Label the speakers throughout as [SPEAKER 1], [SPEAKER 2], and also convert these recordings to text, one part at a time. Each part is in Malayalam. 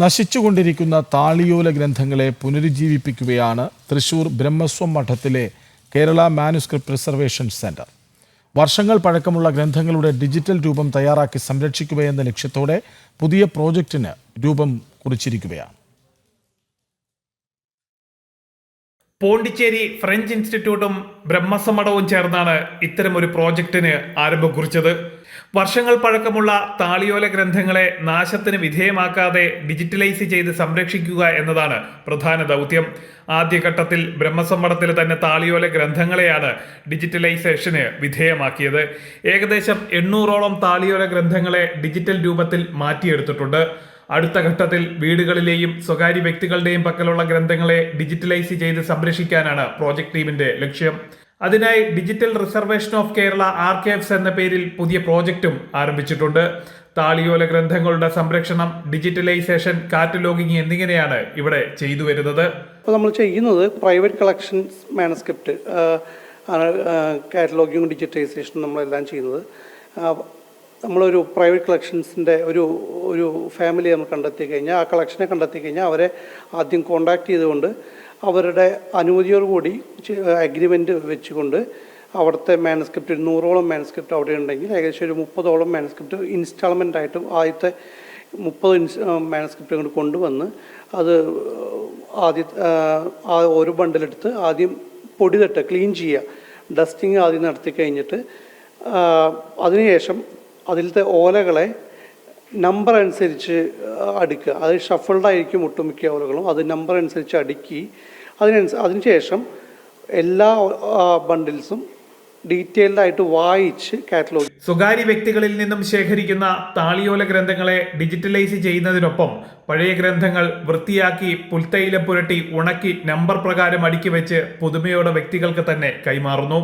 [SPEAKER 1] നശിച്ചുകൊണ്ടിരിക്കുന്ന താളിയോല ഗ്രന്ഥങ്ങളെ പുനരുജ്ജീവിപ്പിക്കുകയാണ് തൃശൂർ ബ്രഹ്മസ്വം മഠത്തിലെ കേരള മാനുസ്ക്രിപ്റ്റ് പ്രിസർവേഷൻ സെന്റർ. വർഷങ്ങൾ പഴക്കമുള്ള ഗ്രന്ഥങ്ങളുടെ ഡിജിറ്റൽ രൂപം തയ്യാറാക്കി സംരക്ഷിക്കുകയെന്ന ലക്ഷ്യത്തോടെ പുതിയ പ്രോജക്റ്റിന് രൂപം കുറിച്ചിരിക്കുകയാണ്.
[SPEAKER 2] പോണ്ടിച്ചേരി ഫ്രഞ്ച് ഇൻസ്റ്റിറ്റ്യൂട്ടും ബ്രഹ്മസമഠവും ചേർന്നാണ് ഇത്തരമൊരു പ്രോജക്റ്റിന് ആരംഭം കുറിച്ചത്. വർഷങ്ങൾ പഴക്കമുള്ള താളിയോല ഗ്രന്ഥങ്ങളെ നാശത്തിന് വിധേയമാക്കാതെ ഡിജിറ്റലൈസ് ചെയ്ത് സംരക്ഷിക്കുക എന്നതാണ് പ്രധാന ദൗത്യം. ആദ്യഘട്ടത്തിൽ ബ്രഹ്മസമഠത്തിലെ തന്നെ താളിയോല ഗ്രന്ഥങ്ങളെയാണ് ഡിജിറ്റലൈസേഷന് വിധേയമാക്കിയത്. ഏകദേശം 800ഓളം താളിയോല ഗ്രന്ഥങ്ങളെ ഡിജിറ്റൽ രൂപത്തിൽ മാറ്റിയെടുത്തിട്ടുണ്ട്. അടുത്ത ഘട്ടത്തിൽ വീടുകളിലെയും സ്വകാര്യ വ്യക്തികളുടെയും പക്കലുള്ള ഗ്രന്ഥങ്ങളെ ഡിജിറ്റലൈസ് ചെയ്ത് സംരക്ഷിക്കാനാണ് പ്രോജക്ട് ടീമിന്റെ ലക്ഷ്യം. അതിനായി digital reservation of Kerala archives എന്ന പേരിൽ പുതിയ പ്രോജക്റ്റും ആരംഭിച്ചിട്ടുണ്ട്. താളിയോല ഗ്രന്ഥങ്ങളുടെ സംരക്ഷണം, ഡിജിറ്റലൈസേഷൻ, കാറ്റലോഗിംഗ് എന്നിങ്ങനെയാണ് ഇവിടെ ചെയ്തു വരുന്നത്.
[SPEAKER 3] നമ്മൾ ചെയ്യുന്നത് പ്രൈവറ്റ് കളക്ഷൻസ് മാനുസ്ക്രിപ്റ്റ് കാറ്റലോഗിങ്ങും ഡിജിറ്റലൈസേഷനും നമ്മളെല്ലാം ചെയ്യുന്നത്. നമ്മളൊരു പ്രൈവറ്റ് കളക്ഷൻസിൻ്റെ ഒരു ഫാമിലി നമ്മൾ കണ്ടെത്തി കഴിഞ്ഞാൽ, ആ കളക്ഷനെ കണ്ടെത്തി കഴിഞ്ഞാൽ അവരെ ആദ്യം കോണ്ടാക്ട് ചെയ്തുകൊണ്ട് അവരുടെ അനുമതിയോടുകൂടി അഗ്രിമെൻ്റ് വെച്ചുകൊണ്ട് അവിടുത്തെ മാനുസ്ക്രിപ്റ്റ് 100ഓളം മാനുസ്ക്രിപ്റ്റ് അവിടെ ഉണ്ടെങ്കിൽ ഏകദേശം ഒരു 30ഓളം മാനുസ്ക്രിപ്റ്റ് ഇൻസ്റ്റാൾമെൻ്റ് ആയിട്ട് ആദ്യത്തെ 30 മാനുസ്ക്രിപ്റ്റ് കൊണ്ട് കൊണ്ടുവന്ന് അത് ഒരു ബണ്ടിലെടുത്ത് ആദ്യം പൊടി തട്ട് ക്ലീൻ ചെയ്യുക, ഡസ്റ്റിങ് ആദ്യം നടത്തി കഴിഞ്ഞിട്ട് അതിനുശേഷം അതിലത്തെ ഓലകളെ നമ്പർ അനുസരിച്ച് അടുക്കുക. അത് ഷഫിൾഡായിരിക്കും ഒട്ടുമിക്ക ഓലകളും. അത് നമ്പർ അനുസരിച്ച് അടുക്കി അതിനുശേഷം എല്ലാ ബണ്ടിൽസും ഡീറ്റെയിൽഡായിട്ട് വായിച്ച് കാറ്റലോഗ്.
[SPEAKER 2] സ്വകാര്യ വ്യക്തികളിൽ നിന്നും ശേഖരിക്കുന്ന താളിയോല ഗ്രന്ഥങ്ങളെ ഡിജിറ്റലൈസ് ചെയ്യുന്നതിനൊപ്പം പഴയ ഗ്രന്ഥങ്ങൾ വൃത്തിയാക്കി പുൽത്തൈലം പുരട്ടി ഉണക്കി നമ്പർ പ്രകാരം അടുക്കി വെച്ച് പുതുമയോടെ വ്യക്തികൾക്ക് തന്നെ കൈമാറുന്നു.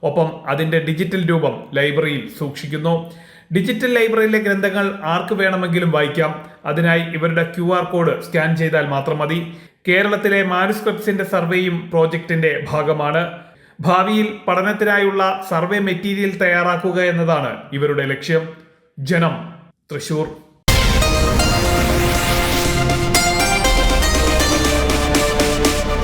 [SPEAKER 2] ഒപ്പം അതിന്റെ ഡിജിറ്റൽ രൂപം ലൈബ്രറിയിൽ സൂക്ഷിക്കുന്നു. ഡിജിറ്റൽ ലൈബ്രറിയിലെ ഗ്രന്ഥങ്ങൾ ആർക്ക് വേണമെങ്കിലും വായിക്കാം. അതിനായി ഇവരുടെ QR കോഡ് സ്കാൻ ചെയ്താൽ മാത്രം മതി. കേരളത്തിലെ മാനുസ്ക്രിപ്റ്റ്സിന്റെ സർവേയും പ്രോജക്റ്റിന്റെ ഭാഗമാണ്. ഭാവിയിൽ പഠനത്തിനായുള്ള സർവേ മെറ്റീരിയൽ തയ്യാറാക്കുക എന്നതാണ് ഇവരുടെ ലക്ഷ്യം. ജനം, തൃശൂർ.